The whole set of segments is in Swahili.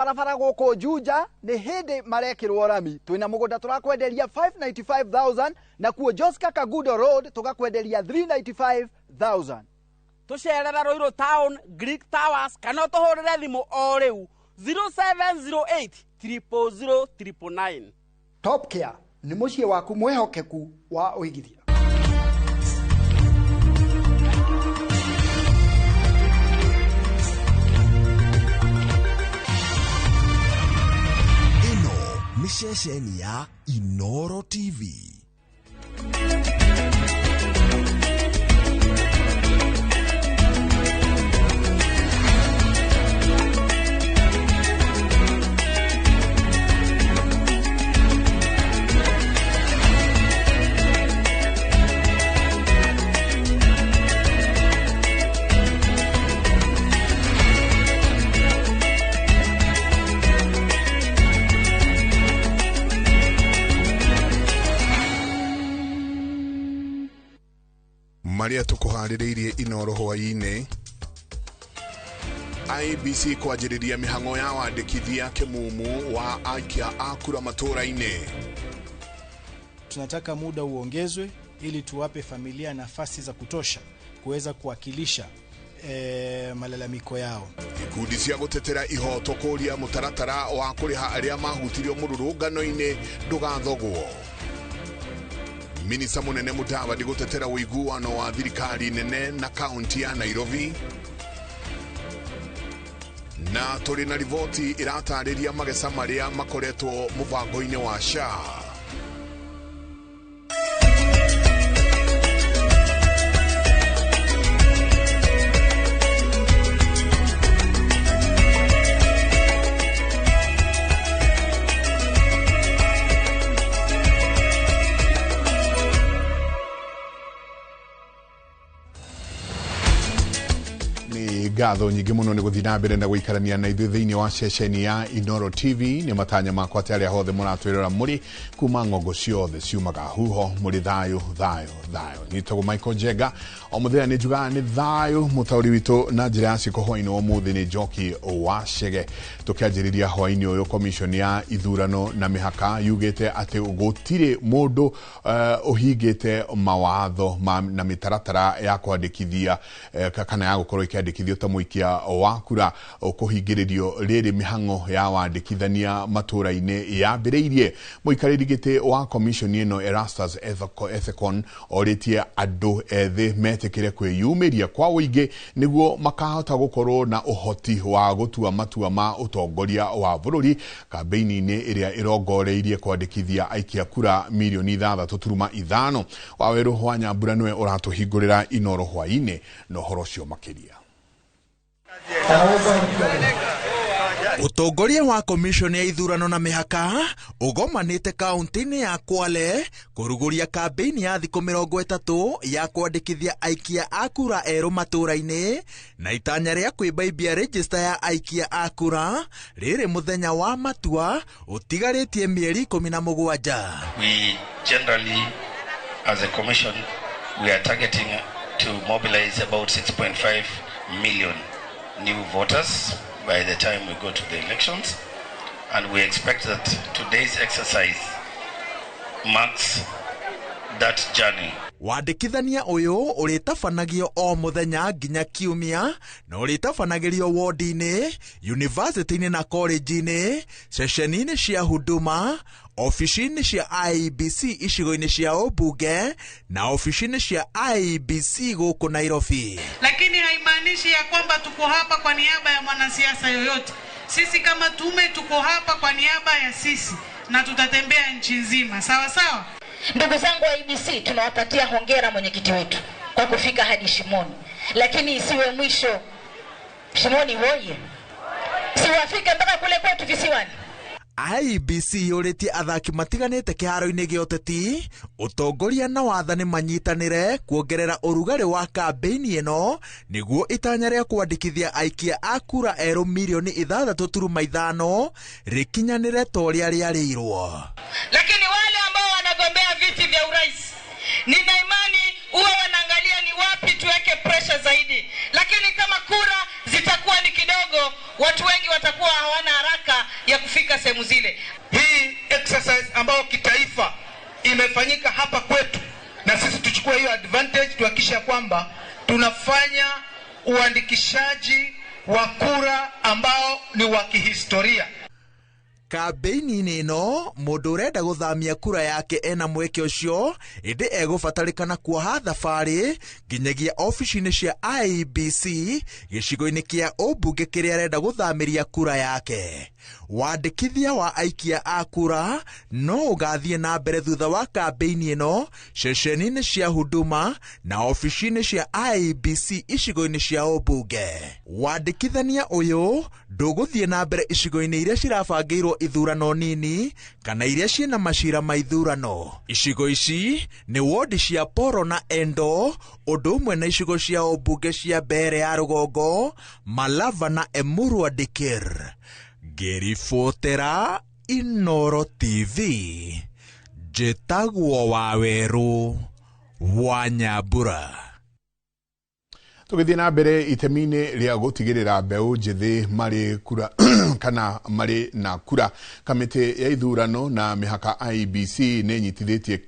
Barabara goko Juja ni hindi marekirwo rami. Twina mugunda turakwenderia 595,000 na kuo Joska Kagudo Road tugakwenderia 395,000. Tucerera Roiro Town, Greek Towers, kana tuhurire thimu o riu 0708 000 999. Top Care ni mucie waku mwehokeku wa uigithia. Mishesheni ya Inoro TV. Maria tukuhaririirie Inoro hwaine. IBC kwajiriria mihango ya wandikithia kimumu wa aikia akura matura-ine. Tunataka muda uongezwe ili tuwape familia nafasi za kutosha kuweza kuwakilisha malalamiko yao. Ikundi cia gutetera ihoto kuria mutaratara wa kuriha aria mahutirio mururungano-ine ndugathogwo. Minista munene Mudavadi gutetera uiguano wa thirikari nene na kaunti ya Nairobi. Na turi na rivoti iratariria magesa maria makoretwo mubango-ine wa SHA. Gatho nyingi muno ni guthina mbere na guikarania na ithu thiini wa ceceni ya Inoro TV. Ni matanya makwa tari hothe muratwirira muri kuma ngongo ciothe ciumaga huho muri thayo. Nitago Michael Jega o muthenya ni juga ni thayo mutauri witu na njira ya ciko hoini o muthi ni Njoki Wachege. Tukianjiriria hoini uyu commission ya ithurano na mihaka yugite ati gutire mundu uhingite mawatho na mitaratara ya kwandikithia kana ya gukorwo ikiandikithio ta muikia wa kura kuhingiririo riri mihango ya wandikithania matura-ine yambiriirie. Muikariri giti wa commission ino Erastus Ethekon oritie andu ethi metikire kwiyumiria kwa uingi niguo makahota gukorwo na uhoti wa gutua matua ma utongoria wa bururi kambeini-ini iria irongoreirie kwandikithia aikia kura milioni 6.5. Waweru wa Nyambura niwe uratuhingurira Inoro hwaine no horo cio makiria. Utongoria wa commission ya ithurano na mihaka ugomanite kaunti-ini ya Kwale kuruguria kampeini ya thikũ 30 ya kwandikithia aikia akura eru matura-ini na itanya ria kwimbaibia register ya aikia akura riri muthenya wa matua utigaritie mieri 17. We generally as a commission we are targeting to mobilize about 6.5 million new voters by the time we go to the elections, and we expect that today's exercise marks that journey. Wandikithania uyu uritabanagio o muthenya nginya kiumia na uritabanagĩrio ward-ini, university-ini na college-ini, session-ini cia huduma, ofisi-ini cia IBC icigo-ini cia ubunge na ofisi-ini cia IBC guku Nairobi. Lakini haimaanishi ya kwamba tuko hapa kwa niaba ya mwanasiasa yoyote. Sisi kama tume tuko hapa kwa niaba ya sisi na tutatembea nchi nzima. Sawa sawa? Ndugu zangu wa IBC, tunawapatia hongera mwenyekiti wetu kwa kufika hadi Shimoni, lakini isiwe mwisho. Shimoni hoye, siwafike mpaka kule kwetu visiwani. IBC yuritie athaki matiganite kiharo-ini gia uteti utongoria na wathani manyitanire kuongerera urugari wa kampeini ino niguo itanya ria kwandikithia aikia akura eru milioni 6.5 rikinyanire toria riarirwo. Lakini wale ambao wanagombea viti vya urais, nina imani uwe wanaangalia ni wapi tuweke pressure zaidi, lakini kama kura kitakuwa ni kidogo, watu wengi watakuwa hawana haraka ya kufika sehemu zile. Hii exercise ambayo kitaifa imefanyika hapa kwetu, na sisi tuchukue hiyo advantage, tuhakikisha kwamba tunafanya uandikishaji wa kura ambao ni wa kihistoria. Kambeini ino mundu urenda guthamia kura yake ena mweke ucio indi egubatarikana kuoha thabari nginyagia ofici-ini cia IEBC gicigo-ini kia umbunge kiria arenda guthamiria kura yake. Wandikithia wa aikia a kura no ugathie na mbere thutha wa kambeini ino ceceni-ini cia Huduma na ofici-ini cia IEBC icigo-ini cia umbunge. Wandikithania uyu nduguthie na mbere icigo-ini iria cirabangirwo ithurano nini kana iria ciena macira ma ithurano. Icigo ici ni wodi cia Poro na Endo, undu umwe na icigo cia umbunge cia Mbere ya Rugongo, Malava na Emurua Dikir. Ngiribotera Inooro TV, njĩtagwo Waweru wa Nyambura. Tugithie na mbere itemi-ini ria gutigirira mbeu njithi mari kura kana mari na kura, kamiti ya ithurano na mihaka IEBC ne nyitithitie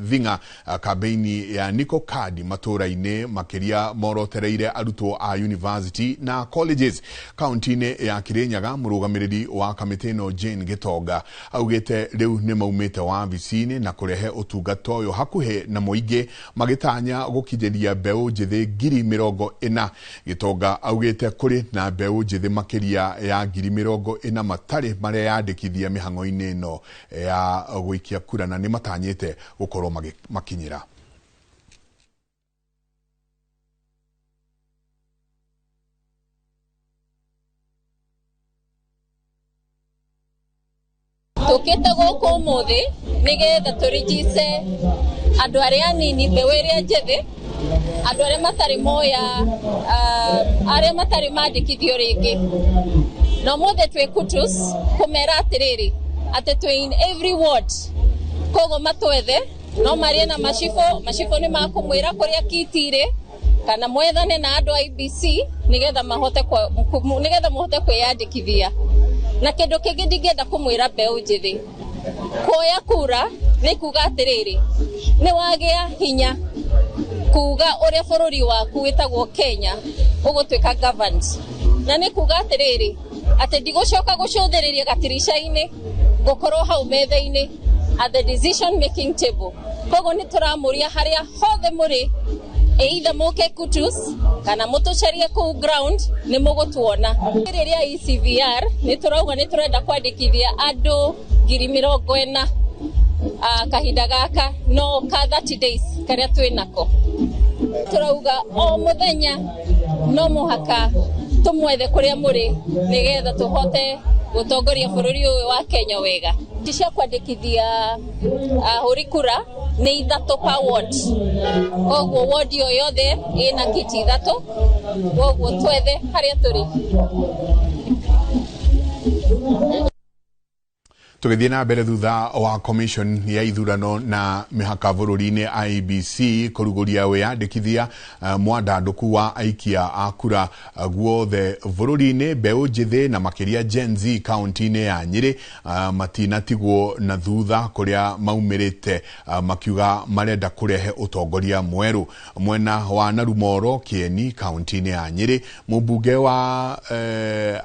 thinga kambeini ya Niko Kadi matura-ini makiria morotereire arutwo a university na colleges. Kaunti-ini ya Kirinyaga, murugamiriri wa kamiti no Jane Gitonga augite riu ni maumite wabici-ini na kurehe utungata uyu hakuhi na muingi magitanya gukinyeria mbeu njithi ngiri 40. Gitonga augite kuri na mbeu njithi makiria ya ngiri 40 matari maria yandikithia mihango-ini ino ya guikia kura na ni matanyite gukorwo makinyira. Tukite guku muthi nigetha turijise andu aria nini mbeu iria njithi, andu aria matari moya aria matari mandikithio ringi. No mothe twe kutus kumera atiriri ati twe in every ward kogo matwethe no marie na mashifo ni makumwira kuria kitire kana mwethane na andu IEBC nigetha mahote kwiyandikithia. Na kindu kingi ndingenda kumwira mbeu njithi kuoya kura ni kuga atiriri ni wagia hinya kuga uria bururi waku witagwo Kenya ugutwika governed, na ni kuga atiriri ati ndigucoka gucuthiriria gatirisha-ini gukorwo hau metha-ini at the decision making table. Kogo ni turamuria haria hothe muri either muke kutus kana mutucarie ku ground ni mugutuona. Riria ECVR ni turauga ni turenda kwandikithia andu 40,000 kahinda gaka no ka 30 days karia twinako. Turauga o muthenya no muhaka tumwethe kuria muri nigetha tuhote gutongoria bururi uyu wa Kenya wega. Cia kwandikithia huri kura ni 3 per ward. Koguo ward yo yothe ina kiti 3. Koguo twethe haria turi. Tugithie na mbere thutha wa commission ya ithurano na mihaka bururi-ini IEBC kuruguria wiyandikithia mwandanduku wa aikia a kura guothe bururi-ini mbeu njithi na makiria Gen Z kaunti-ini ya Nyeri matinatigwo na thutha kuria maumirite makiuga marenda kurehe utongoria mweru. Mwena wa Narumoro Kieni kaunti-ini ya Nyeri, mubunge wa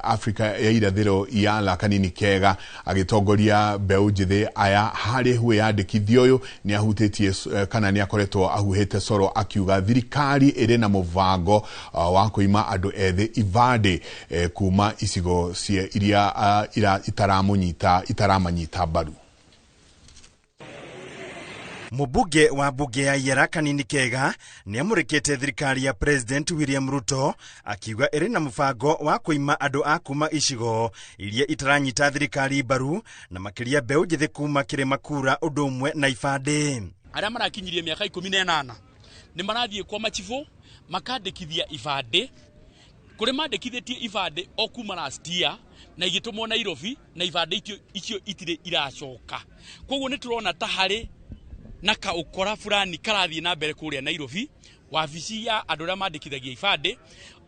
Afrika ya irathiro ya Lakanini Kega agitongoria mbeu njithi aya hari wiyandikithio uyu ni ahutitie kana ni akoretwo ahuhite coro akiuga thirikari iri na muvango wa kuima andu ethi ivande kuma icigo cia iria itaramanyita mbaru. Mubunge wa bunge ya Lakanini Kega ni amurikite thirikari ya President William Ruto akiuga iri na mubango wa kuima andu a kuma icigo iria itaranyita thirikari mbaru na makiria mbeu njithi kuma kirima kura undu umwe na ibande. Aria marakinyirie miaka 18 ni marathie kwa machifu makandikithia ibande kuri mandikithitie ibande o kuma last year na igitumwo Nairobi na ibande icio itire iracoka. Koguo ni turona ta hari na ka ukora fulani karathie na mbere kuria Nairobi wabici ya andu aria mandikithagia ibande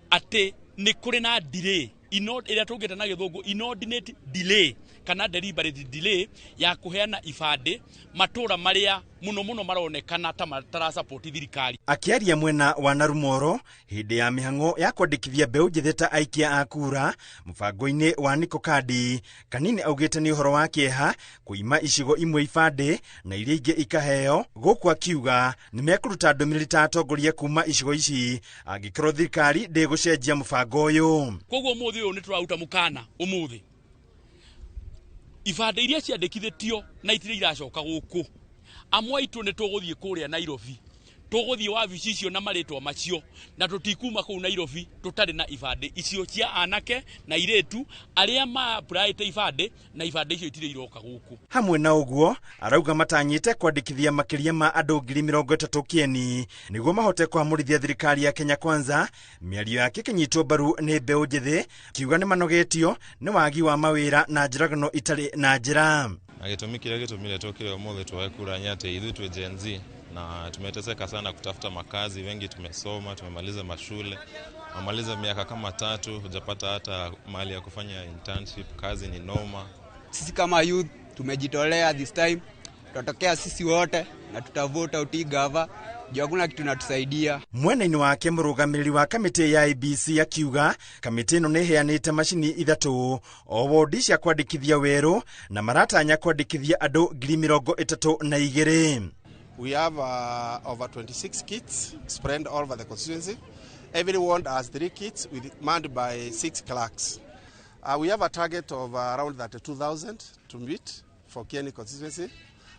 ati nĩ kũrĩ na delay ĩrĩa tũngĩta na gĩthũngũ inordinate delay kana deliberate delay ya kuheana ibande matũra marĩa muno maronekana ta matara support thirikari. Akiaria mwena wa Narumoro hindi ya mihango ya kwandikithia mbeũ njĩthĩ ta aikia a kura mũbango-inĩ wa Niko Kadi, Kanini augĩte nĩ ũhoro wa kĩeha kuima icigo imwe ibande na iria ingĩ ikaheo, gũkũ akiuga nĩ mekũruta ndũmĩrĩri ta atongoria kuma icigo ici angĩkorwo thirikari ndĩgũcenjia mũbango ũyũ. Koguo ũmũthĩ ũyũ nĩ tũraruta mũkana ũmũthĩ ibande iria ciandĩkithĩtio na itirĩ iracoka gũkũ, amwe aitũ nĩ tũgũthiĩ kũrĩa Nairobi, tũgũthiĩ wabici icio na marĩtwa macio, na tũtikuma kũu Nairobi tũtarĩ na ibande icio cia anake na iretu arĩa ma-applyĩte ibande na ibande icio itirĩ iroka gũkũ. Hamwe na ũguo arauga matanyĩte kwandĩkithia makĩria ma andũ 30,000 kĩeni nĩguo mahote kwamũrithia thirikari ya Kenya Kwanza. Mĩario yake kĩnyitwo mbaru nĩ mbeũ njĩthĩ, kiuga nĩ manogetio nĩ wagi wa mawĩra na njĩragano itarĩ na njĩra. Gĩtũmi kĩrĩa gĩtũmire tũkire ũmũthĩ twoe kura nĩ atĩ ithuĩ twĩ Gen Z na tumeteseka sana kutafuta makazi. Wengi tumesoma, tumemaliza mashule, tumemaliza miaka kama 3, hujapata hata mahali ya kufanya internship, kazi ni noma. Sisi kama youth tumejitolea this time, tutatokea sisi wote na tutavota utigava, juu hakuna kitu natusaidia. Mwena-inĩ wake mũrũgamĩrĩri wa kamĩtĩ ya IEBC akiuga kamĩtĩ ĩno nĩ ĩheanĩte macini 3 o wodi cia kwandĩkithia werũ na maratanya kwandĩkithia andũ 32,000. We have over 26 kits spread all over the constituency. Every ward has 3 kits manned by 6 clerks. We have a target of around 32,000 to meet for Kieni constituency.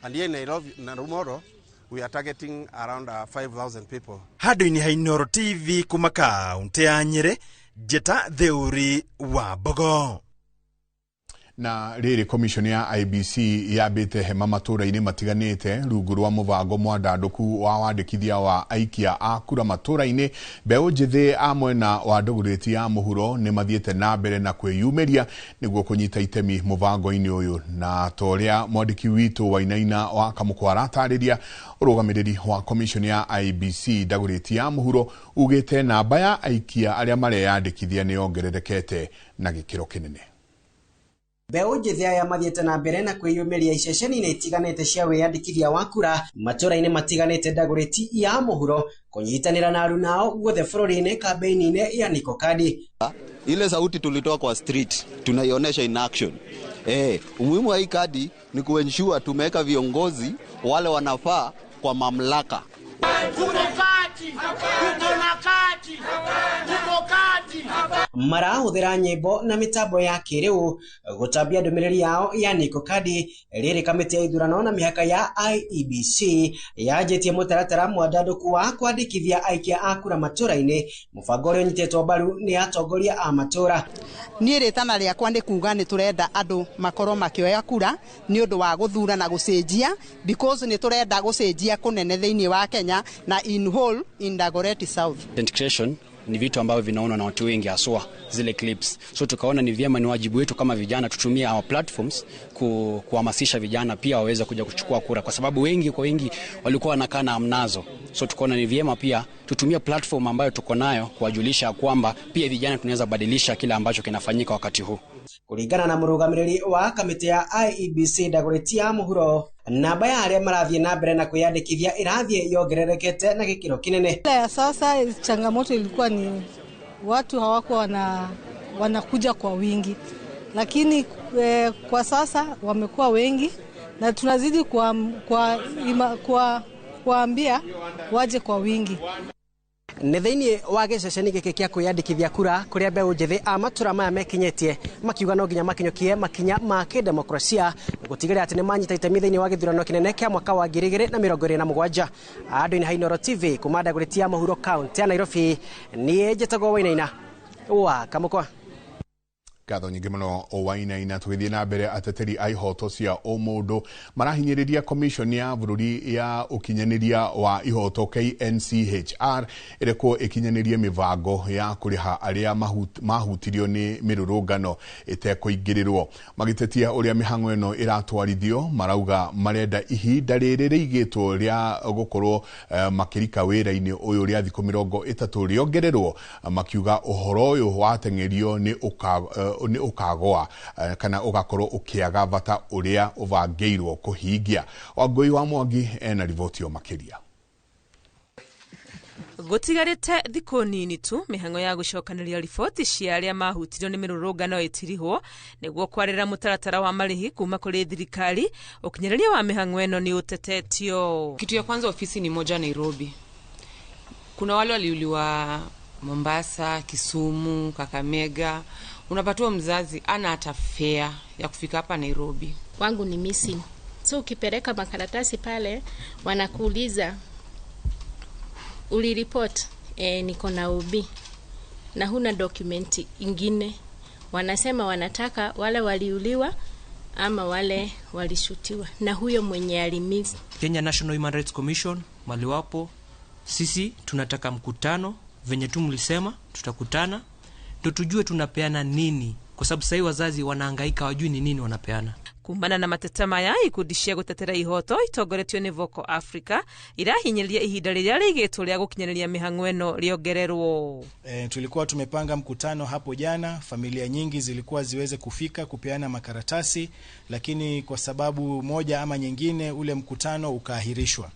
And here in Narumoro, we are targeting around 5,000 people. Handũ-inĩ ha Inoro TV kuma kaunti ya Nyeri, Njeta Theuri wa Bogo. Na rĩrĩ komishoni ya IEBC yambĩte hema matũra-inĩ matiganĩte rungu rwa mũbango mwandandũku wa wandĩkithia wa aikia a kura matũra-inĩ. Mbeũ njĩthĩ a mwena wa ndũgũrĩti ya mũhuro nĩ mathiĩte na mbere na kwĩyumĩria nĩguo kũnyita itemi mũbango-inĩ ũyũ, na ta ũrĩa mwandĩki witũ Wainaina wa Kamũkwa aratarĩria, ũrũgamĩrĩri wa komishoni ya IEBC ndagũrĩti ya mũhuro ugĩte namba ya aikia arĩa mareyandĩkithia nĩ yongererekete na gĩkĩro kĩnene. Mbeũ njĩthĩ aya mathiĩte na mbere na kwĩyumĩria iceceni-inĩ itiganĩte cia wĩyandĩkithia wa kura matũra-inĩ matiganĩte ndagũrĩti ya mũhuro kũnyitanĩra na aruna ao guothe bũrũri-inĩ kambĩini-inĩ ya Niko Kadi. Ile sauti tulitoa kwa street tunaionyesha in action. Umuhimu wa hii kadi ni kuensure tumeweka viongozi wale wanafaa kwa mamlaka. Marahũthĩra nyĩmbo na mĩtambo ya kĩrĩu gũtambia ndũmĩrĩri yao ya Niko Kadi. Rĩrĩ kamĩtĩ ya ithurano na mĩhaka ya IEBC yanjĩtie mũtaratara mwandandũku wa kwandĩkithia aikia a kura matũra-inĩ, mũbango ũrĩa ũnyitĩtwo mbaru nĩ atongoria a matũra. Niĩ rĩtana rĩakwa nĩ kuuga nĩ tũrenda andũ makorwo makĩoya kura nĩ ũndũ wa gũthura na gũcenjia, because nĩ tũrenda gũcenjia kũnene thĩinĩ wa Kenya na in whole in Dagoretti South. Integration ni vitu ambavyo vinaona na watu wengi haswa zile clips. So tukaona ni vyema, ni wajibu wetu kama vijana tutumie our platforms kuhamasisha vijana pia waweze kuja kuchukua kura, kwa sababu wengi walikuwa wanakaa na amnazo. So tukaona ni vyema pia tutumie platform ambayo tuko nayo kuwajulisha kwamba pia vijana tunaweza badilisha kile ambacho kinafanyika wakati huu. Kuringana na mũrũgamĩrĩri wa kamĩtĩ ya IEBC ndagũrĩti ya mũhuro, namba ya arĩa marathiĩ na mbere na kwĩyandĩkithia ĩrathiĩ yongererekete na gĩkĩro kĩnene. Sasa changamoto ilikuwa ni watu hawakuwa wanakuja kwa wingi, lakini kwa sasa wamekuwa wengi na tunazidi kuambia waje kwa wingi. Nĩ thĩinĩ wa gĩceceni gĩkĩ kĩa kwĩyandĩkithia kura kũrĩa mbeũ njĩthĩ a matũra maya mekinyĩtie makiuga no nginya makinyũkie makinya ma kĩdemokrasia gũtigĩrĩra atĩ nĩ manyita itemi thĩinĩ wa gĩthurano kĩnene kĩa mwaka wa 2027. Handũ-inĩ ha Inoro TV kuma ndagũrĩti ya mũhuro kaunti ya Nairobi, niĩ njĩtagwo Wainaina wa Kamũkwa. Gatho nyingĩ mũno Wainaina tũgĩthiĩ na mbere ateteri a ihoto cia ũmũndũ marahinyĩrĩria commission ya bũrũri ya ũkinyanĩria wa ihoto KNCHR ĩrĩkuo ĩkinyanĩrie mĩbango ya kũrĩha arĩa mahutirio nĩ mĩrũrũngano ĩtekũingĩrĩrwo. Magĩtetia ũrĩa mĩhang'o ĩno ĩratwarithio, marauga marenda ihinda rĩrĩ rĩigĩtwo rĩa gũkorwo makĩrika wĩra-inĩ ũyũ rĩa thikũ 30 rĩongererwo, makiuga ũhoro ũyũ wateng'erio nĩ ukagwa kana ugakorwo ukiaga bata uria ubangĩirwo kũhingia. Wangui wa Mwangi ena riboti makiria. Gutigarite thikũ nini tu mĩhang'o ya gũcokanĩria riboti cia arĩa mahutirio nĩ mĩrũrũngano ĩtirihwo nĩguo kwarĩra mũtaratara wa marĩhi kuma kũrĩ thirikari. Ũkinyĩrĩria wa mĩhang'o ĩno nĩ ũtetetio. Kitu ya kwanza, ofisi ni moja Nairobi. Kuna wale waliuliwa Mombasa, Kisumu, Kakamega. Unapatiwa mzazi ana hata fare ya kufika hapa Nairobi. Wangu ni missing. So ukipeleka makaratasi pale wanakuuliza uliripoti niko na ubi na huna dokumenti ingine. Wanasema wanataka wale waliuliwa ama wale walishutiwa na huyo mwenye alimiss. Kenya National Human Rights Commission maliwapo, sisi tunataka mkutano venye tu mlisema tutakutana ndio tujue tunapeana nini, kwa sababu sasa wazazi wanahangaika wajui ni nini wanapeana. Kumana na mateta maya ikundi cia gutetera ihoto itongoretio ni Vocal Africa irahinyĩrĩria ihinda rĩrĩa rĩigĩtwo rĩa gũkinyanĩria mĩhang'o ĩno rĩongererwo. Tulikuwa tumepanga mkutano hapo jana, familia nyingi zilikuwa ziweze kufika kupeana makaratasi, lakini kwa sababu moja ama nyingine ule mkutano ukaahirishwa.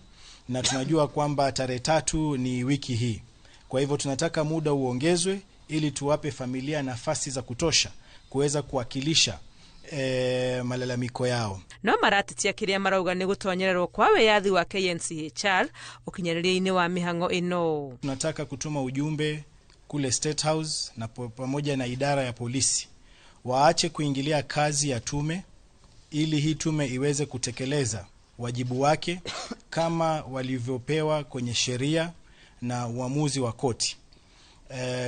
Na tunajua kwamba tarehe 3 ni wiki hii. Kwa hivyo tunataka muda uongezwe ili tuwape familia nafasi za kutosha kuweza kuwakilisha malalamiko yao. No maratetia kĩrĩa marauga nĩ gũtonyererwo kwa wĩyathi wa KNCHR ũkinyanĩria-inĩ wa mĩhang'o ĩno. Tunataka kutuma ujumbe kule State House na pamoja na idara ya polisi waache kuingilia kazi ya tume ili hii tume iweze kutekeleza wajibu wake kama walivyopewa kwenye sheria na uamuzi wa koti.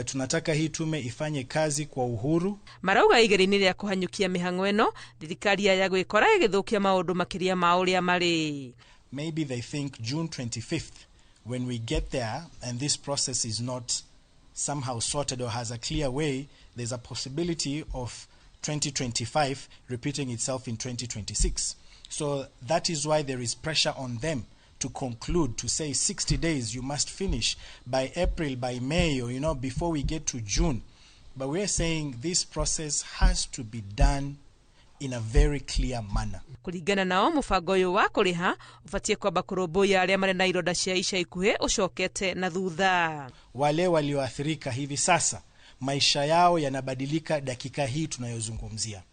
Tunataka hii tume ifanye kazi kwa uhuru. Marauga igeri-inĩ rĩa kũhanyũkia mĩhang'o ĩno thirikari ya gwĩkora ĩgĩthũkia maũndũ makĩria ma ũrĩa marĩ. Maybe they think June 25th when we get there and this process is not somehow sorted or has a clear way, there's a possibility of 2025 repeating itself in 2026. So that is why there is pressure on them to conclude, to say 60 days you must finish by April, by May, or before we get to June. But we're saying this process has to be done in a very clear manner. Kuringana nao mũbango ũyũ wa kũrĩha ũbatie kwamba kũrũmbũiya arĩa marĩ na ironda cia ica ikuhĩ ũcokete na thutha. Wale walioathirika hivi sasa maisha yao yanabadilika dakika hii tunayozungumzia.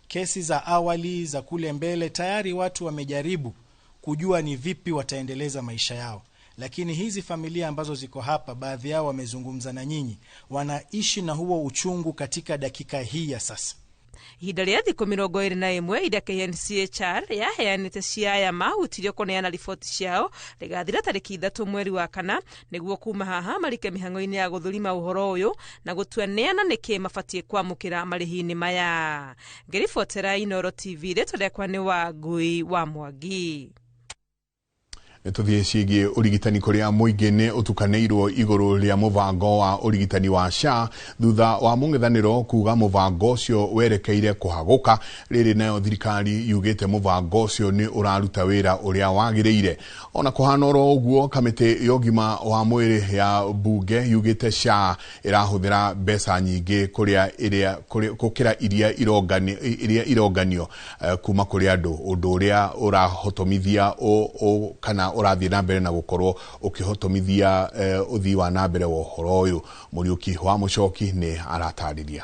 Kesi za awali za kule mbele tayari watu wamejaribu kujua ni vipi wataendeleza maisha yao. Lakini hizi familia ambazo ziko hapa, baadhi yao wamezungumza na nyinyi, wanaishi na huo uchungu katika dakika hii ya sasa. Ihinda rĩa thikũ 21 iria KNCHR yaheanĩte cia aya mahutirio kũneana riboti ciao rĩgathira tarĩki 3 mweri wa kana nĩguo kuma haha marike mĩhang'o-inĩ ya gũthũrima ũhoro ũyũ na gũtua neana nĩkĩ mabatie kwamũkĩra marĩhi-inĩ maya. Ngĩribotera Inoro TV rĩtwa rĩakwa nĩ Wangui wa Mwangi. Tuthiĩ ciĩgiĩ ũrigitani kũrĩa mũingĩ nĩ ũtukanĩirwo igũrũ rĩa mũbango wa ũrigitani wa SHA thutha wa mũng'ethanĩro kuga mũbango ũcio werekeire kũhagũka. Rĩrĩ nayo thirikari yugĩte mũbango ũcio nĩ ũraruta wĩra ũrĩa wagĩrĩire. Ona kũhana oro ũguo, kamĩtĩ ya ũgima wa mwĩrĩ ya mbunge yugĩte SHA ĩrahũthĩra mbeca nyingĩ gũkĩra iria ironganio kuma kũrĩ andũ, ũndũ ũrĩa ũrahotomithia kana ũrathiĩ na mbere na gũkorwo ũkĩhotomithia ũthii wa na mbere wa ũhoro ũyũ. Mũriũki wa Mũchoki nĩ aratarĩria.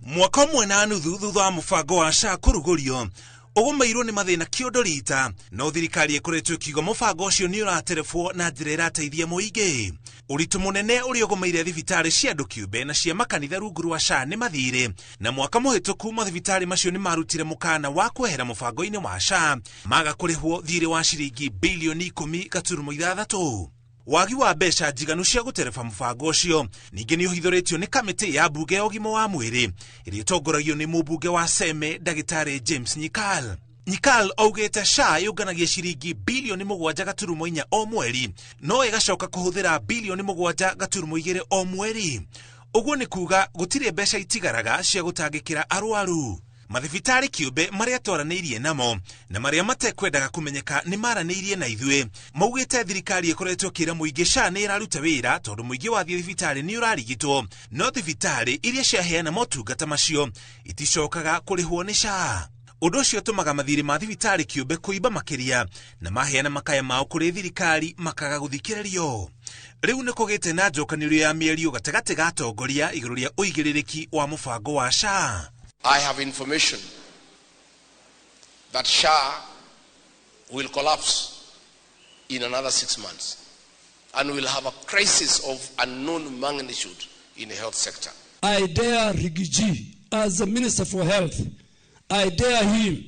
Mwaka ũmwe na nuthu thutha wa mũbango wa SHA kũrugũrio ũgũmĩirwo nĩ mathĩna kĩondo rita, no thirikari ĩkoretwo ĩkiuga mũbango ũcio nĩ ũraterebwo na njĩra ĩrateithia mũingĩ. Ũritũ mũnene ũrĩa ũgũmĩire thibitarĩ cia andũ kĩũmbe na cia makanitha rungu rwa SHA nĩ mathirĩ, na mwaka mũhĩtũku mathibitarĩ macio nĩ marutire mũkana wa kwehera mũbango-inĩ wa SHA maga kũrĩhwo thirĩ wa ciringi bilioni 10.6. wagi wa mbeca njiganu cia gutereba mubango ucio ningi ni uhithuritio ni kamiti ya bunge ya ugima wa mwiri iri tongoragio ni mubunge wa Seme Dagitari James Nyikal. Nyikal augite SHA yunganagia ciringi bilioni 7.4 o mweri no igacoka kuhuthira bilioni 7.2 o mweri. Uguo ni kuga gutire mbeca itigaraga cia gutangikira arwaru. Mathibitari kiumbe maria twaranirie namo na maria matekwendaga kumenyeka ni maranirie na ithue maugite thirikari ikoretwo kira muingi SHA ni iraruta wira tondu muingi wa thibitari ni urarigitwo no thibitari iria ciaheana motungata macio iticokaga kurihwo ni SHA. Undu ucio tumaga mathiri ma thibitari kiumbe kuiba makiria na maheana makaya mao kuri thirikari makaga guthikiririo. Riu ni kugite na njokanirio ya mierio gatagati ga atongoria iguru ria uigiririki wa mubango wa SHA. I have information that SHA will collapse in another 6 months and will have a crisis of unknown magnitude in the health sector. I dare Rigiji, as the Minister for Health, I dare him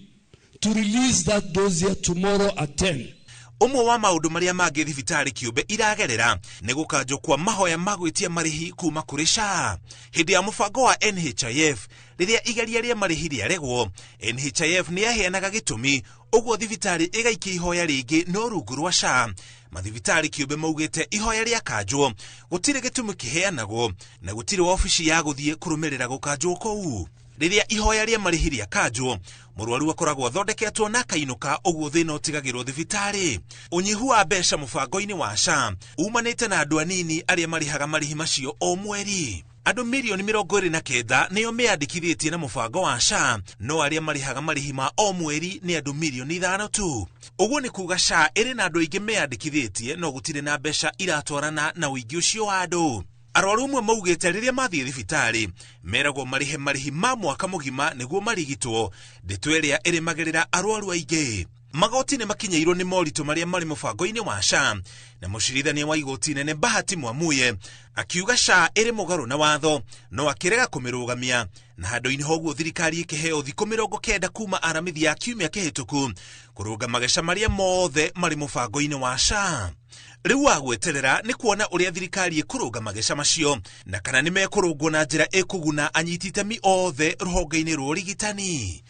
to release that dossier tomorrow at 10. Umwe wa maundu maria mangi thibitari kiumbe iragerera ni gukanjwo kwa mahoya magwitia marihi kuma kuri SHA hindi ya mubango wa NHIF riria igeria ria marihi riaregwo. NHIF ni yaheanaga gitumi uguo thibitari igaikia ihoya ringi no rungu rwa SHA. Mathibitari kiumbe maugite ihoya ria kanjwo gutire gitumi kiheanagwo na gutire ofici ya guthie kurumirira gukanjwo kou. Riria ihoya ria marihi ria kanjwo murwaru akoragwo thondeketwo na kainuka uguo thina utigagirwo thibitari. Unyihu wa mbeca mubango-ini wa SHA umanite na andu anini aria marihaga marihi macio o mweri. Andu milioni 29 niyo meandikithitie na mubango wa SHA no aria marihaga marihi ma o mweri ni andu milioni 5 tu. Uguo ni kuga SHA iri na andu aingi meandikithitie no gutire na mbeca iratwarana na uingi ucio wa andu. Arwaru umwe maugite riria mathie thibitari meragwo marihi ma mwaka mugima niguo marigitwo ndeto iria iri magerera arwaru aingi. Magoti ni makinyairwo ni morito maria mari mubango-ini wa SHA na mucirithania wa igoti nene Bahati Mwamuye akiuga SHA iri mugaru na watho no akirega kumirugamia na handu-ini hoguo thirikari ikiheo thikũ 90 kuma aramithi ya kiumia kihituku kuruga magesha maria mothe mari mubango-ini wa SHA. Riu wagweterera ni kuona uria thirikari ikuruga magesha macio na kana ni mekurungwo na njira ikuguna anyiti itemi othe ruhonge-ini rwa urigitani.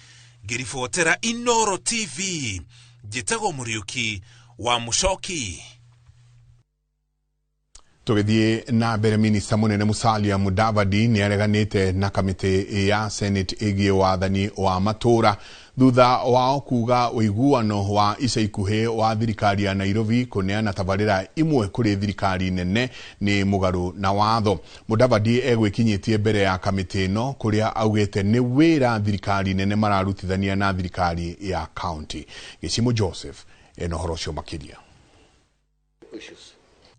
Ngiribotera Inoro TV Njĩtagwo Mũriũki wa Mucoki. Tugithie na mbere minista munene Musalia Mudavadi ni areganite na kamiti ya Senate igie wathani wa matura thutha wao kuga uiguano wa ica ikuhe wa thirikari ya Nairobi kuneana tabarira imwe kuri thirikari nene ni mugaru na watho. Mudavadi egwikinyitie mbere ya kamiti no kuria augite ni wira thirikari nene mararutithania na thirikari ya county. Gicimo Joseph enohoro cio makiria.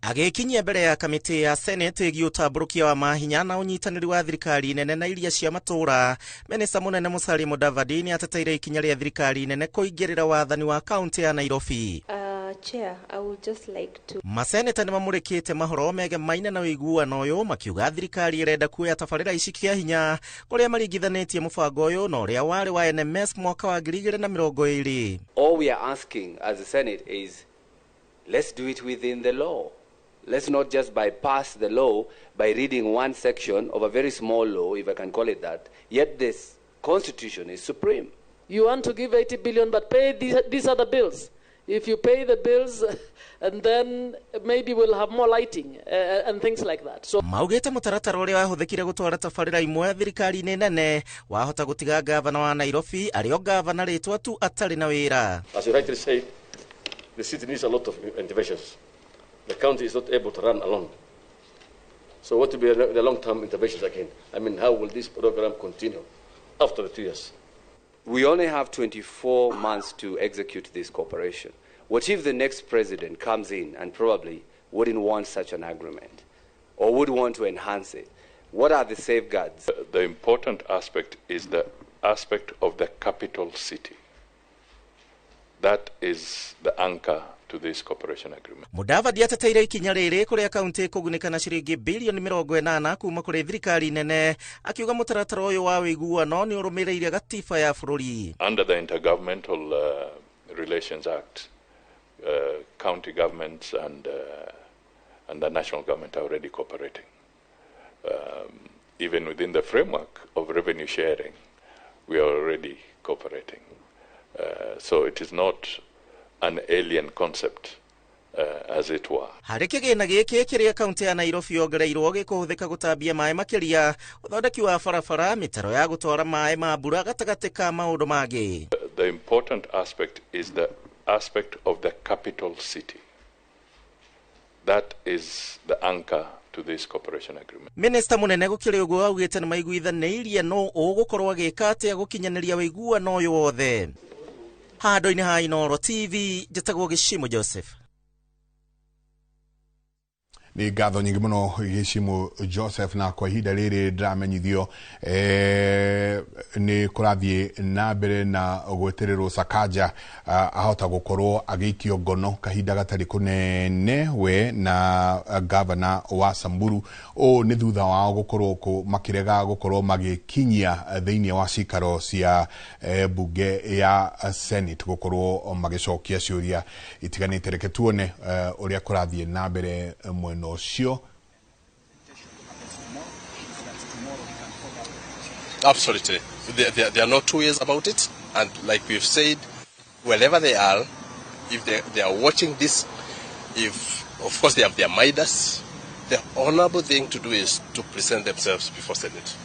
Agikinyia mbere ya kamiti ya Senate igi utamburukia wa mahinya na unyitaniri wa thirikari nene na iria cia matura, minista munene Musalia Mudavadi ni ateteire ikinya ria thirikari nene kuingirira wathani wa county ya Nairobi. Chair, I would just like to... Maseneta ni mamurikite mahoro megemaine na uiguano uyu makiuga thirikari irenda kuoya tabarira ici kia hinya kuria maringithanitie mubango uyu na uria wari wa NMS mwaka wa 2020. All we are asking as a Senate is let's do it within the law. Let's not just bypass the law by reading one section of a very small law, if I can call it that, yet this constitution is supreme. You want to give 80 billion but pay these other bills. If you pay the bills and then maybe we'll have more lighting and things like that. So maugite mutaratara uria wahuthikire gutwara tabarira imwe thirikari nene wahota gutiga gavana wa Nairobi ario gavana ritwa tu atari na wira. As you rightly say, the city needs a lot of interventions. The county is not able to run alone. So what will be the long-term interventions again? I mean, how will this program continue after the 2 years? We only have 24 months to execute this cooperation. What if the next president comes in and probably wouldn't want such an agreement or would want to enhance it? What are the safeguards? The important aspect is the aspect of the capital city. That is the anchor to this cooperation agreement. Mudavadi ateteire ikinya riri kuria kaunti kugunika na ciringi bilioni 80 kuma kuri thirikari nene akiuga mutaratara uyu wa wiguano ni urumireirie gatiba ya bururi. Under the Intergovernmental Relations Act, county governments and and the national government are already cooperating. Even within the framework of revenue sharing, we are already cooperating. So it is not an alien concept, as it were. Harĩ kĩgĩna gĩkĩ kĩrĩa kaunti ya Nairobi yongereirwo gĩkũhũthĩka gũtambia maĩ makĩria, ũthondeki wa barabara, mĩtaro ya gũtwara maĩ ma mbura gatagatĩ ka maũndũ mangĩ. The important aspect is the aspect of the capital city. That is the anchor to this cooperation agreement. Minister munene gũkĩrĩ ũguo augĩte nĩ maiguithanĩirie no ũgũkorwo agĩka atĩa gũkinyanĩria ũiguano ũyũ wothe. Handũ-inĩ ha Inooro TV, njĩtagwo Gĩcimo Joseph. Ni ngatho nyingĩ mũno Gĩcimo Joseph, na kwa ihinda rĩrĩ ndiramenyithio nĩ kũrathiĩ na mbere na gwetererwo Sakaja ahota gũkorwo agĩikio ngono kahinda gatarĩ kũnene we na gavana wa Samburu. Nĩ thutha wao gũkorwo makĩrega gũkorwo magĩkinyia thĩinĩ wa cikaro cia bunge ya Senate gũkorwo magĩcokia ciũria itiganĩte. Reke tuone ũrĩa kũrathiĩ na mbere mwena ũcio. Absolutely. There are no two ways about it. And like we've said, wherever they are, if they are watching this, if, of course, they have their Midas, the honorable thing to do is to present themselves before Senate.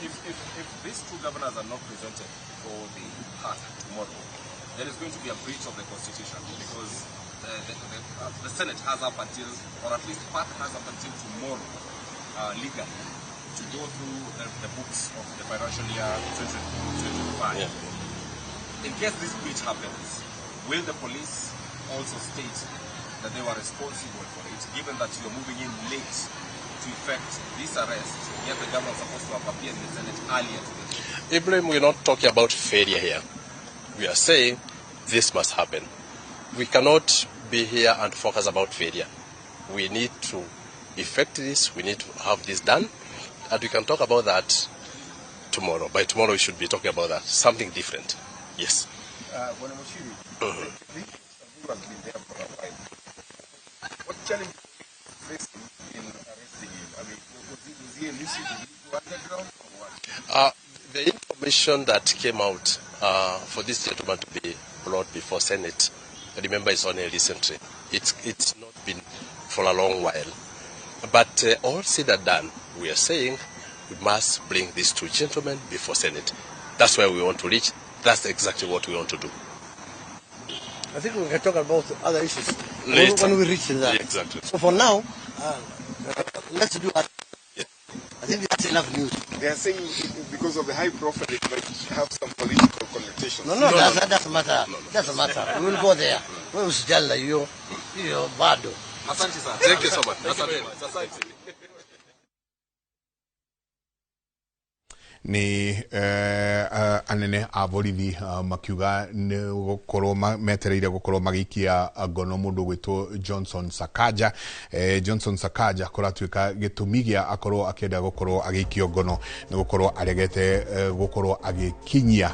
If these two governors are not presented for the part tomorrow, there is going to be a breach of the Constitution, because the Senate has up until, or at least part has up until tomorrow, legally, to go through the books of the financial year 2025. Yeah. In case this breach happens, will the police also state that they were responsible for it, given that you're moving in late to effect this arrest, yet the government is supposed to have appeared in the Senate earlier today? Ibrahim, we're not talking about failure here. We are saying this must happen. We cannot be here and focus about failure. We need to effect this, we need to have this done, and we can talk about that tomorrow. By tomorrow we should be talking about that, something different. Yes. What challenge facing in arresting him? I mean, was he elusive underground or what? The information that came out for this gentleman to be brought before Senate, remember, it's only recently. It's not been for a long while. But all said and done, we are saying we must bring these two gentlemen before Senate. That's where we want to reach. That's exactly what we want to do. I think we can talk about other issues later when we reach that. Yeah, exactly. So for now, let's do that. Yeah. I think that's enough news. They are saying because of the high profile, it might have some political connotations. No, that doesn't matter. Doesn't matter. We will go there. We will tell you, bado. Asante sana. Thank you so much. Asante. Ni anene a borithi makiuga nĩ gũkorwo metereire gũkorwo magĩikia ngono mũndũ gwĩtwo Johnson Sakaja. Johnson Sakaja kũratuĩka gĩtũmi gĩa akorwo akĩenda gũkorwo agĩikio ngono nĩ gũkorwo aregete gũkorwo agĩkinyia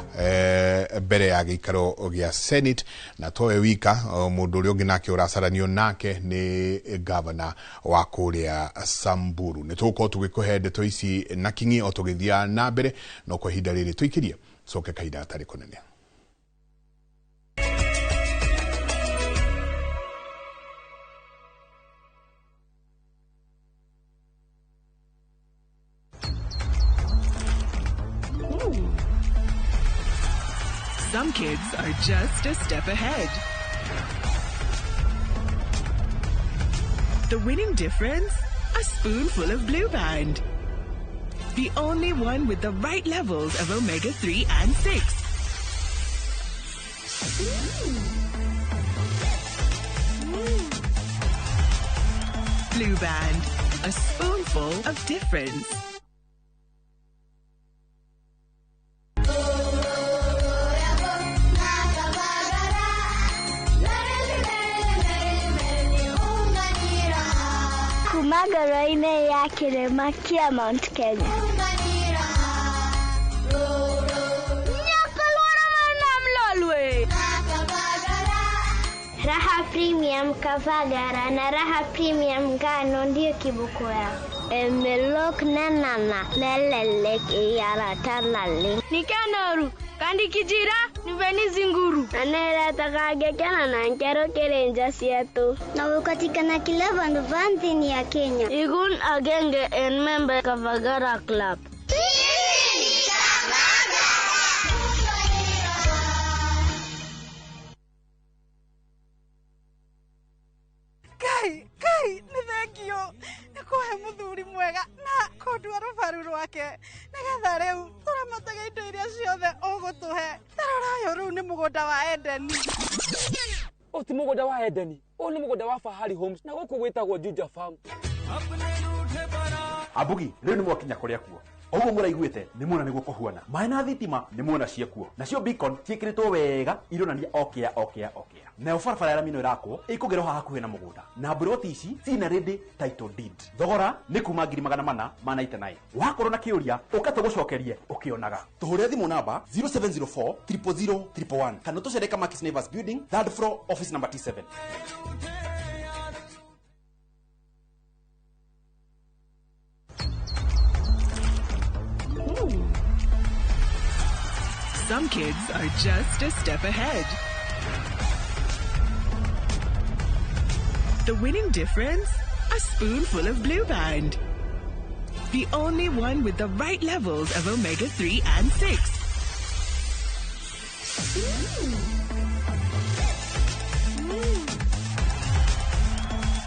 mbere ya gĩikaro gĩa Senate, na towe wika mũndũ ũrĩa ũngĩ nake ũracaranio nake nĩ gavana wa kũrĩa Samburu. Nĩ tũgũkorwo tũgĩkũhe ndeto ici na kingi o tũgĩthia na mbere no kwa ihinda rĩrĩ tũikirie coke kahinda gatarĩ kũnene. Some kids are just a step ahead. The winning difference? A spoonful of Blue Band. The only one with the right levels of omega-3 and 6. Blue Band, a spoonful of difference. Kumagaraine ya Kirema kia Mount Kenya. Raha Premium Premium Kavagara na Raha Premium ngano ndio kibuku yao. Melok nanana nelelek yara talale. Nikanoru kandi kijira niveni zinguru. Anela takage kana na nkero kerenja sietu. Na ukatikana Kilevan Vantin ya Kenya. Igun agenge and member Kavagara Club. Kai, ni thank you. Nikuhe muthuri mwega na kondwa rubaru rwake. Nigetha riu turamataga indo iria ciothe ugutuhe. Tarorayo riu ni mugunda wa Edeni. O ti mugunda wa Edeni. O ni mugunda wa Fahari Homes na guku gwitagwo Juja Farm. Abugi, riu ni mwakinya kuria kuo. Oguo muraiguite ni muona niguo kuhuana. Mai na thitima ni muona ciekuo. Nacio beacon ciikiritwo wega ironania okea. Na barabara ya Lamino irako ikugerwo hakuhe na mugunda. Na broti ici cina ready title deed. Thogora ni kuma 499. Wakorwo na kiuria ukatugucokerie ukionaga. Tuhure thimu namba 0704 000 111. Kana tucereka Markis Neighbors Building, 3rd floor, office number T7. Some kids are just a step ahead. The winning difference? A spoonful of Blue Band. The only one with the right levels of omega-3 and 6.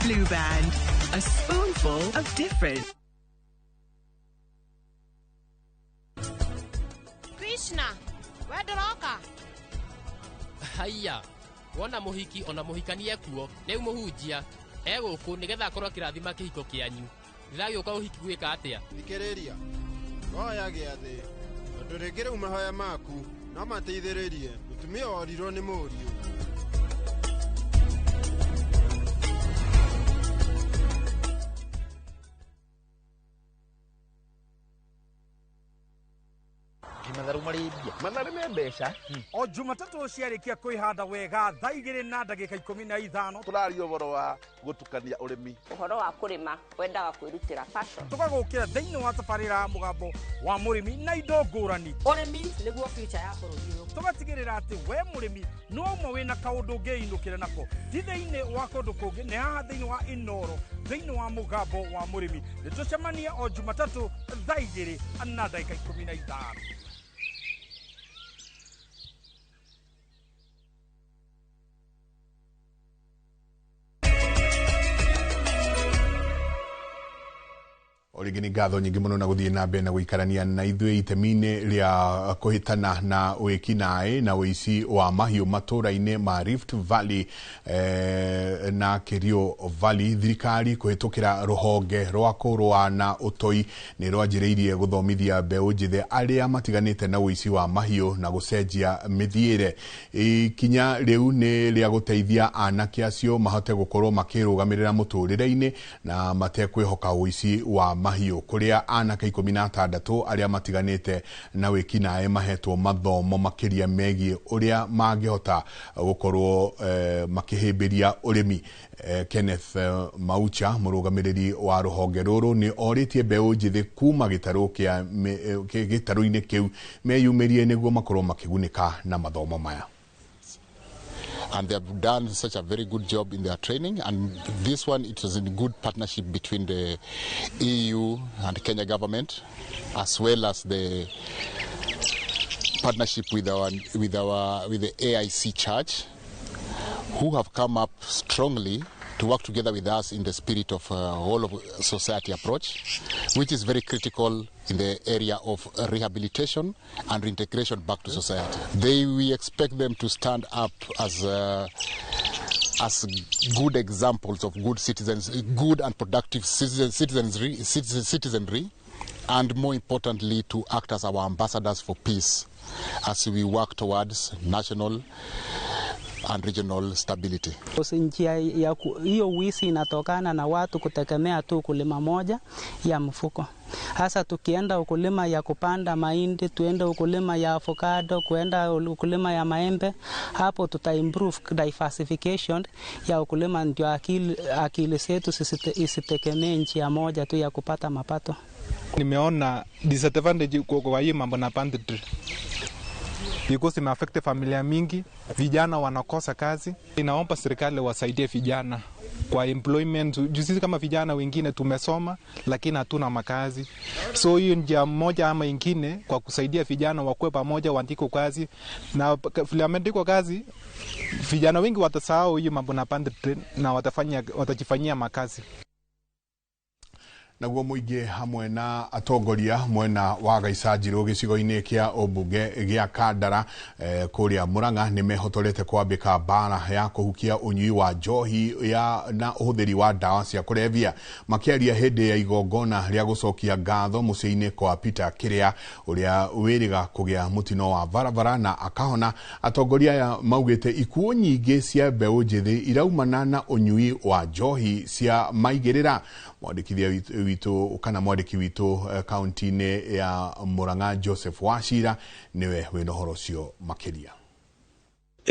Blue Band. A spoonful of different. Krishna, where Roka? Haya, wona muhiki ona muhikanie kuo, rĩu muhunjia egũkũ nĩgetha akorwo kĩrathima kĩhiko kĩanyu. Ndĩragĩũka ũhiki gwĩka atĩa? Thikĩrĩria, hoya gĩathĩ, tondũ rĩngĩ rĩu mahoya maku no mateithĩrĩrie mũtumia worirwo nĩ mũriũ. Matharu me mbeca o Jumatatu ciarikia kwihanda wega thaa 2:15 turaria ũhoro wa gutukania urimi ũhoro wa kũrĩma wendaga kwĩrutĩra passion tugagũkĩra thĩinĩ wa tabarĩra mũgambo wa mũrĩmi na indo ngũrani ũrĩmi nĩguo future ya bũrũri ũyũ tugatigĩrĩra atĩ we mũrĩmi no ũmwe wĩna kaũndũ ũngĩinũkĩra nako ti thĩinĩ wa kũndũ kũngĩ nĩ haha thĩinĩ wa Inoro thĩinĩ wa mũgambo wa mũrĩmi nĩtũcemania o Jumatatu thaa 2:15. Origini ngatho nyingi muno na guthie na mbere na guikarania na ithuĩ itemi-inĩ rĩa kũhĩtana na wĩkinaĩ na ũici wa mahiũ matũra-inĩ ma Rift Valley na Kerio Valley. Thirikari kũhĩtũkĩra rũhonge rwa kũrũa na ũtoi nĩ rwanjĩrĩirie gũthomithia mbeũ njĩthĩ arĩa matiganĩte na ũici wa mahiũ na gũcenjia mĩthiĩre. Ikinya rĩu nĩ rĩa gũteithia anake acio mahote gũkorwo makĩrũgamĩrĩra mũtũrĩre-inĩ na matekwĩhoka ũici wa mahiũ, kuria anake 16 arĩa matiganĩte na wĩkinaĩ mahetwo mathomo makĩria megiĩ ũrĩa mangĩhota gũkorwo makĩhĩmbĩria ũrĩmi. Kenneth Maucha, mũrũgamĩrĩri wa rũhonge rũrũ, nĩ orĩtie mbeũ njĩthĩ kuma gĩtarũ-inĩ kĩu meyumĩrie nĩguo makorwo makĩgunĩka na mathomo maya. And they have done such a very good job in their training, and this one, it was in good partnership between the EU and Kenya government, as well as the partnership with the AIC Church, who have come up strongly to work together with us in the spirit of whole of society approach, which is very critical in the area of rehabilitation and reintegration back to society. We expect them to stand up as good examples of good citizens, good and productive citizenry, and more importantly, to act as our ambassadors for peace as we work towards national and regional stability. Njia ya hiyo wizi inatokana na watu kutegemea tu kulima moja ya mfuko. Hasa tukienda ukulima ya kupanda mahindi, tuende ukulima ya avocado, kuenda ukulima ya maembe, hapo tuta improve diversification ya ukulima, ndio akili zetu isitegemee njia moja tu ya kupata mapato. Nimeona disadvantage kwa hii mambo na panditry because ime affect familia mingi, vijana wanakosa kazi. Inaomba serikali wasaidie vijana kwa employment. Sisi kama vijana wengine tumesoma lakini hatuna makazi, so hiyo njia moja ama ingine kwa kusaidia vijana wakue pamoja, waandike kazi, na filamentiko kazi vijana wengi watasahau hiyo mambo na panditry na watajifanyia makazi. Naguo muingi hamwe na atongoria mwena wa Gaicajiro gicigo-ini kia obunge gia Kandara kuria Murang'a ni mehotorete kwambika bara ya kuhukia unyui wa njohi na uhuthiri wa dawa cia kulevya, makiaria hindi ya igongona ria gucokia ngatho muciini kwa Peter Kiria uria wiriga kugia mutino wa barabara na akahona. Atongoria ya maugite ikuo nyingi cia mbeu njithi iraumana na unyui wa njohi cia maigirira. Mwandikithia witu kana mwandiki witu kaunti-ini ya Murang'a Joseph Wachira niwe wina horo cio makiria.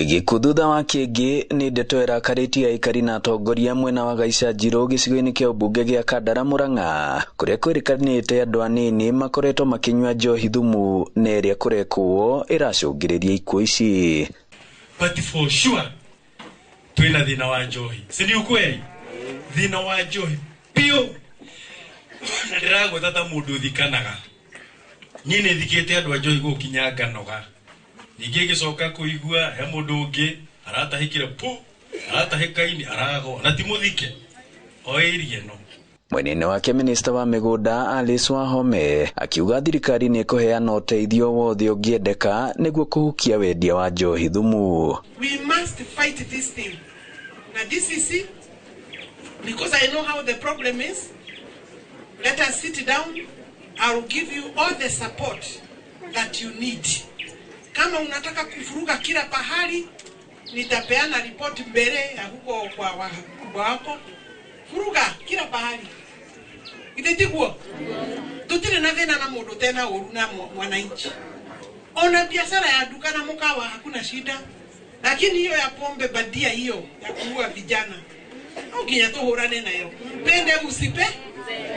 Gikuthutha wa kingi ni ndeto irakaritie aikari na atongoria mwena wa Gaicajiro gicigo-ini kia ubunge gia Kandara Murang'a kuria kwirikanite andu anini makoretwo makinywa njohi thumu na iria kurekwo iracungiriria ikuo ici. But for sure twina thina wa njohi, si ni ukweli? Thina wa njohi pio na ndirago tata mundu thikanaga nyine thikite andu anjohi gukinya nganoga ningi gicoka kuigua he mundu ungi aratahikire pu aratahikaini arago na timuthike oirie no. Mwenene wake minista wa migunda Alice Wahome akiuga thirikari ni kuheana uteithio wothe ungiendeka niguo kuhukia wendia wa njohi thumu. We must fight this thing. Na DCC, because I know how the problem is, let us sit down. I will give you all the support that you need. Kama unataka kufuruga kila pahali, nitapeana report mbele ya huko kwa wakubwa wako. Furuga kila pahali. Itetiguo. Tutile na thina na mundu tena uru na mwananchi. Ona biashara ya duka na mkawa hakuna shida. Lakini hiyo ya pombe badia hiyo ya kuua vijana. Au kinya tuhurane nayo. Pende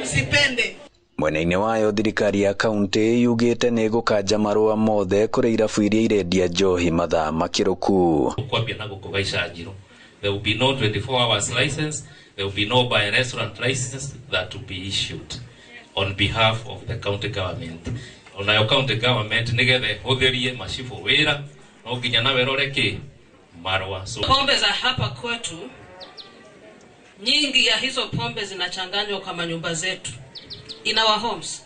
usipende. Mwena-ini wayo thirikari ya kaunti yugite ni gukanja marua mothe kuri irabu iria irendia njohi mathaa makiruku. Kwambia na guku Gaicajiro, there will be no 24 hours license, there will be no by restaurant license that will be issued on behalf of the county government. Onayo county government nigethe huthirie macibu wira no nginya na weroreke marwa. So pombe za hapa kwetu nyingi ya hizo pombe zinachanganywa kama nyumba zetu in our homes.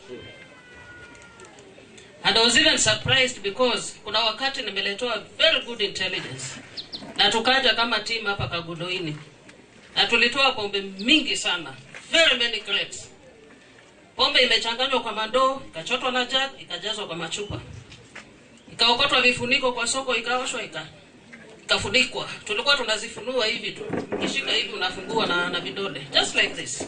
And I was even surprised because kuna wakati nimeletewa very good intelligence na tukaja kama team hapa Kagudoini na tulitoa pombe mingi sana, very many crates. Pombe imechanganywa kwa mandoo, ikachotwa na jug, ikajazwa kwa machupa, ikaokotwa vifuniko kwa soko, ikaoshwa, ikafunikwa. Tulikuwa tunazifunua hivi tu, kishika hivi unafungua na vidole, just like this.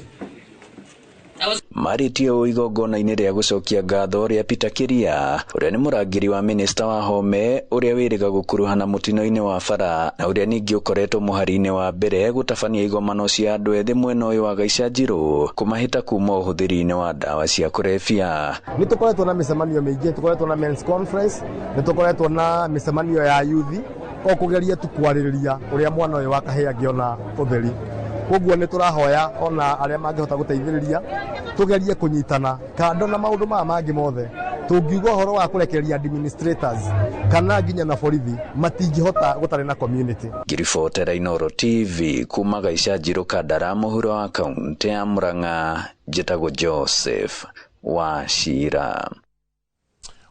Maritio igongona-ini ria gucokia ngatho ria Peter Kiria uria ni murangiri wa minista wa Home uria wiriga gukuruhana mutino-ini wa bara na uria ningi ukoretwo muhari-ini wa mbere gutabania igomano cia andu ethi mwena uyu wa Gaicajiro kumahita kuma uhuthiri-ini wa dawa cia kulevya. Ni tukoretwo na micemanio mingi, tukoretwo na men's conference, ni tukoretwo na micemanio ya youth o kugeria tukwariria uria mwana uyu wakahe angiona utheri. Koguo ni turahoya ona aria mangihota guteithiriria tugerie kunyitana kando na maundu mangi mothe, tungiuga horo wa kurekereria administrators kana nginya na borithi matingihota gutari na community. Giribotera Inoro TV kuma Gaicajiro Kandara muhuro wa kaunti ya Murang'a, njitagwo Joseph Wachira.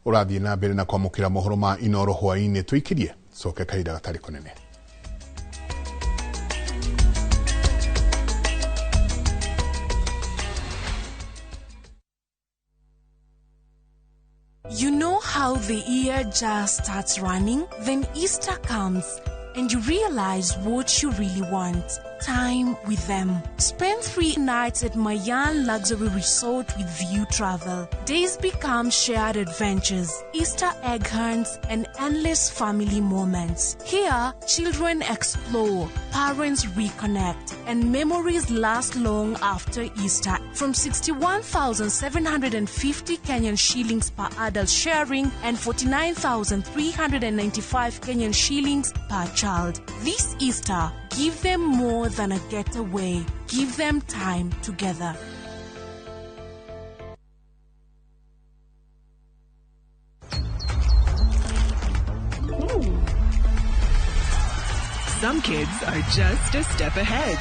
Urathie na mbere na kwamukira mohoro ma Inoro hwaini twikirie coke kaida gatari konene. You know how the year just starts running, then Easter comes and you realize what you really want. time with them. Spend 3 nights at Mayan Luxury Resort with View Travel. Days become shared adventures, Easter egg hunts, and endless family moments. Here, children explore, parents reconnect, and memories last long after Easter. From 61,750 Kenyan shillings per adult sharing and 49,395 Kenyan shillings per child. This Easter, give them more than a getaway. Give them time together. Some kids are just a step ahead.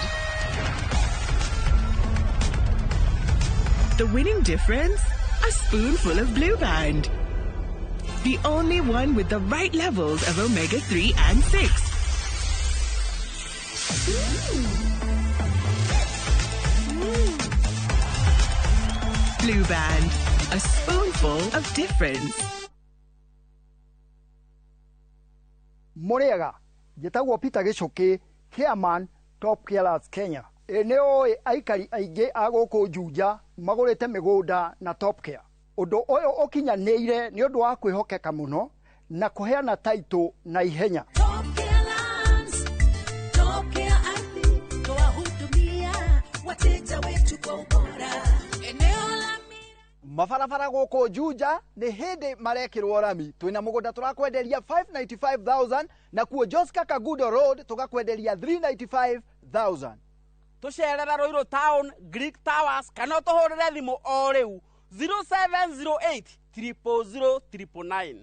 The winning difference? A spoonful of Blue Band. The only one with the right levels of omega-3 and 6. Blue Band. A spoonful of difference. Moriaga, Jetago Peter Geshoke, Chairman, Top Killers Kenya. Eneo aikari aige agoko Juja, magorete migoda na Top Care. Odo oyo okinyaneire ni odo wa kwihokeka muno na kuheana title na ihenya. Top Killers, Top Care ardhi, twahudumia wateja wetu kwa ubora. Eneo la mabarabara goko Juja ni hindi marekirwo rami. Twina mugunda turakwenderia 595,000 na kuo Joska Kagudo Road tugakwenderia 395,000. Tucerera Roiro Town, Greek Towers, kana tuhurire thimu o riu 0708 000 999.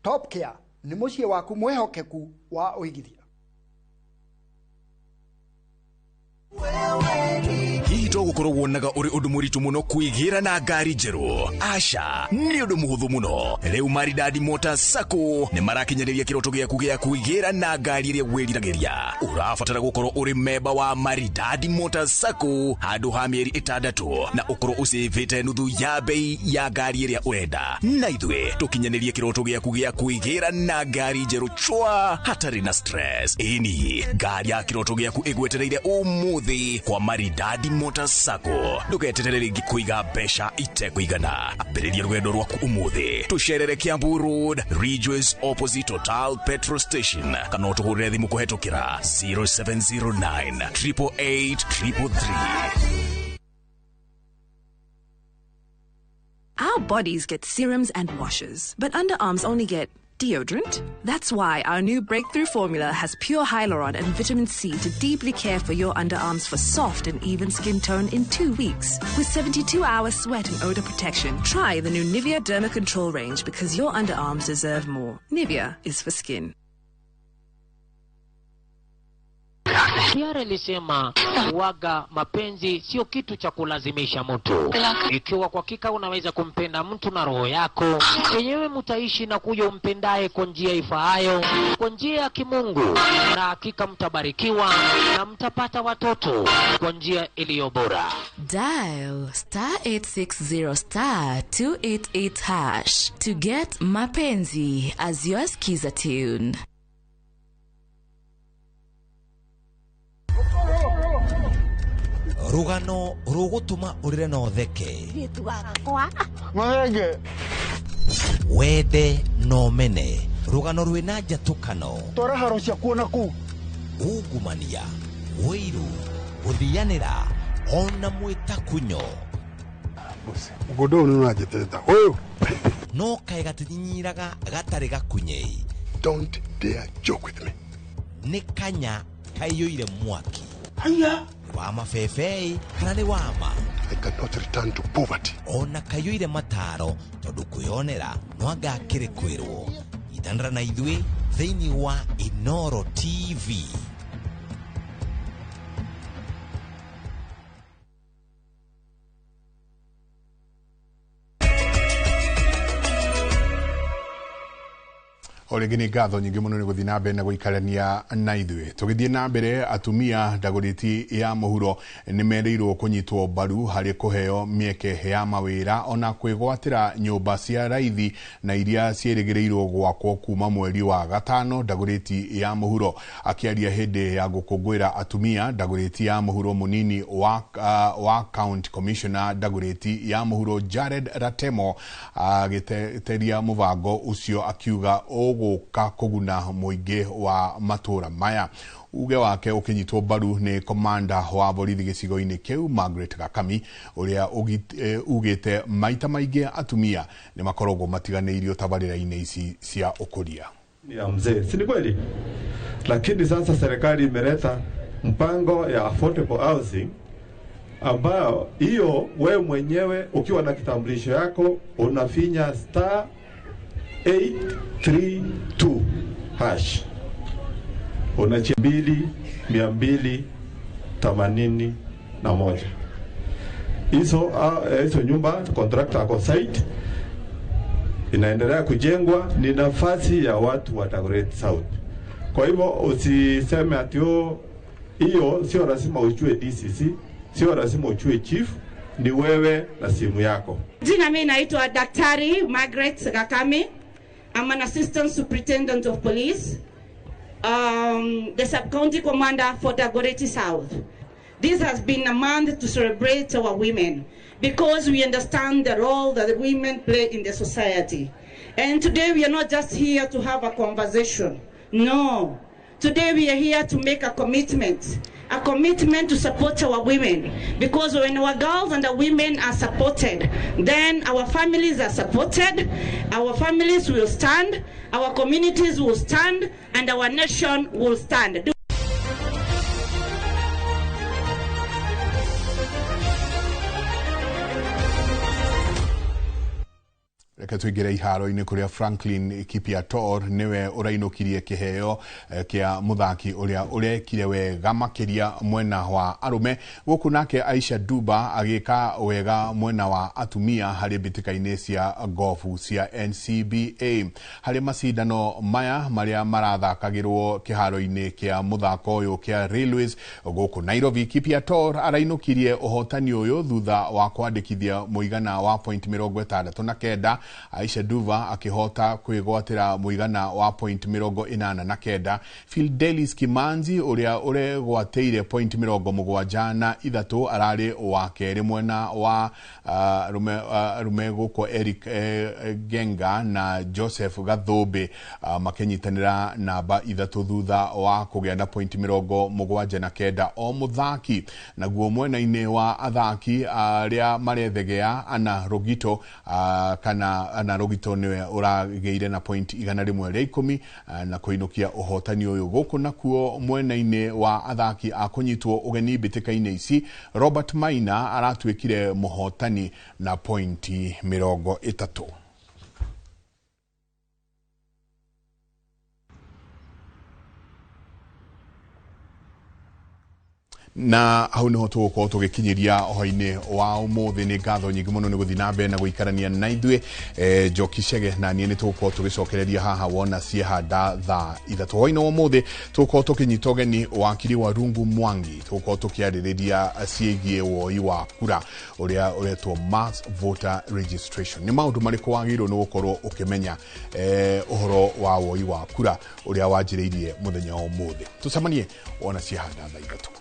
Top Care ni mucie waku mwehokeku wa uigithia. Hihi togukorwo wonaga uri undu muritu muno kuigira na ngari njeru? Aca, ni undu muhuthu muno. Riu Maridadi Motors Sacco ni marakinyaniria kiroto giaku gia kuigira na ngari iria wiriragiria. Urabatara gukorwo uri memba wa Maridadi Motors Sacco handu ha mieri 6 na ukorwo usivite nuthu ya bei ya ngari iria urenda. Na ithwe tukinyaniria kiroto giaku gia kuigira na ngari njeru chwa hatari na stress. Ini ngari ya kiroto giaku igwetereire umuthi kwa Maridadi Motors Sacco. Ndugeterere kuiga besha itekuigana. Ambiriria rwendo rwaku umuthi. Tusherere Kiambu Road, Ridgeways opposite Total Petrol Station. Kana tuhurire thimu kuhetukira 0709 888 333. Our bodies get serums and washes, but underarms only get deodorant. That's why our new breakthrough formula has pure hyaluron and vitamin C to deeply care for your underarms for soft and even skin tone in 2 weeks. With 72-hour sweat and odor protection, try the new Nivea Derma Control range because your underarms deserve more. Nivea is for skin. Kiara ilisema waga mapenzi sio kitu cha kulazimisha mtu. Ikiwa kwa hakika unaweza kumpenda mtu na roho yako, yenyewe mtaishi na kuja umpendaye kwa njia ifaayo, kwa njia ya kimungu, na hakika mtabarikiwa na mtapata watoto kwa njia iliyo bora. Dial *860*288# to get mapenzi as your skiza tune. Rugano rugutuma urire na utheke wende no mene rugano rwina njatukano toraharo cia kuona ku ungumania wiru guthianira ona mwitakunyo godo no ajiteta oyo no kai gatinyiraga gatari gakunye. Don't dare joke with me. Ni kanya kayoire mwaki haya wa mafefei kana ni wama. I cannot return to poverty. Ona kayoire mataro tondu kuyonera no agakire kwirwo itandara na ithwe thiini wa Inoro TV. Oregini gatho nyingi muno ni guthii na mbere na guikarania na ithuĩ tugithii na mbere atumia ndagũrĩti ya mũhuro nĩ merĩirwo kũnyitwo mbaru harĩ kũheo mĩeke ya mawĩra ona kwĩgwatĩra nyũmba cia raithi na iria ciĩrĩgĩrĩirwo gwakwo kuma mweri wa gatano. Ndagũrĩti ya mũhuro akĩaria hĩndĩ ya gũkũngũĩra atumia, ndagũrĩti ya mũhuro mũnini wa County Commissioner ndagũrĩti ya mũhuro Jared Ratemo agĩteteria mũbango ũcio akiuga ũgũka kũguna mũingĩ wa matũra maya. Uge wake ũkĩnyitwo mbaru nĩ komanda wa borithi gĩcigo-inĩ kĩu Margaret Gakami ũrĩa ugĩte maita maingĩ atumia nĩ makoragwo matiganĩirio tabarĩra-inĩ ici cia ũkũria. Ya mzee, si ni kweli? Lakini sasa serikali imeleta mpango ya affordable housing ambao hiyo wewe mwenyewe ukiwa na kitambulisho yako unafinya *832# unachi 281. Hizo nyumba contractor ako site inaendelea kujengwa, ni nafasi ya watu wa Dagoretti South. Kwa hivyo usiseme ati hiyo sio lazima ujue DCC, sio lazima ujue chief, ni wewe na simu yako. Jina mimi naitwa Daktari Margaret Gakami. I'm an assistant superintendent of police, the sub-county commander for Dagoretti South. This has been a month to celebrate our women because we understand the role that the women play in the society. And today we are not just here to have a conversation. No. Today we are here to make a commitment to support our women, because when our girls and our women are supported, then our families are supported, our families will stand, our communities will stand, and our nation will stand. Reke tuigire iharo-inĩ kũrĩa Franklin Kipiator niwe ũrainukirie kĩheo kĩa mũthaki ũrĩa ũrekire wega makĩria mwena wa arume, gũkũ nake Aisha Duba agĩka wega mwena wa atumia harĩ mbĩtĩka-inĩ cia gofu cia NCBA. Harĩ macindano maya marĩa marathakagĩrwo kĩharo-inĩ kĩa mũthako ũyũ kĩa Railways gũkũ Nairobi, Kipiator arainukirie ũhotani ũyũ thutha wa kwandĩkithia mũigana wa point 69. Aisha Duva akihota kwĩgwatĩra mũigana wa point 89. Fidelis Kimanzi ũrĩa ũregwatĩire point 73 ararĩ wa kerĩ mwena wa rume gũkũ Eric Genga na Joseph Gathũbe makenyitanĩra namba 3 thutha wa kũgĩa na point 79 o mũthaki. Naguo mwena-inĩ wa athaki arĩa marethegea Ana Rogito Ana Rogito niwe ũragĩire na point 110 na kũinũkia ũhotani ũyũ. Gũkũ nakuo mwena-inĩ wa athaki a kũnyitwo ũgeni mbĩtĩka-inĩ ici, Robert Maina aratuĩkire mũhotani na point 30. Na hau niho tũgũkorwo tũgĩkinyĩria ũhoro-inĩ wa ũmũthĩ. Nĩ ngatho nyingĩ mũno nĩ gũthiĩ na mbere na gũikarania na ithuĩ. Njoki Chege na niĩ nĩ tũgũkorwo tũgĩcokereria haha wona ciehanda thaa 3. Hwaĩ-inĩ wa ũmũthĩ tũgũkorwo tũkĩnyita ũgeni wakiri wa Rungu Mwangi, tũgũkorwo tũkĩarĩrĩria ciĩgiĩ woi wa kura ũrĩa ũretwo mass voter registration. Nĩ maũndũ marĩkũ wagĩrĩirwo nĩ gũkorwo ũkĩmenya ũhoro wa woi wa kura ũrĩa wanjĩrĩirie mũthenya wa ũmũthĩ. Tũcemanie wona ciehanda thaa 3.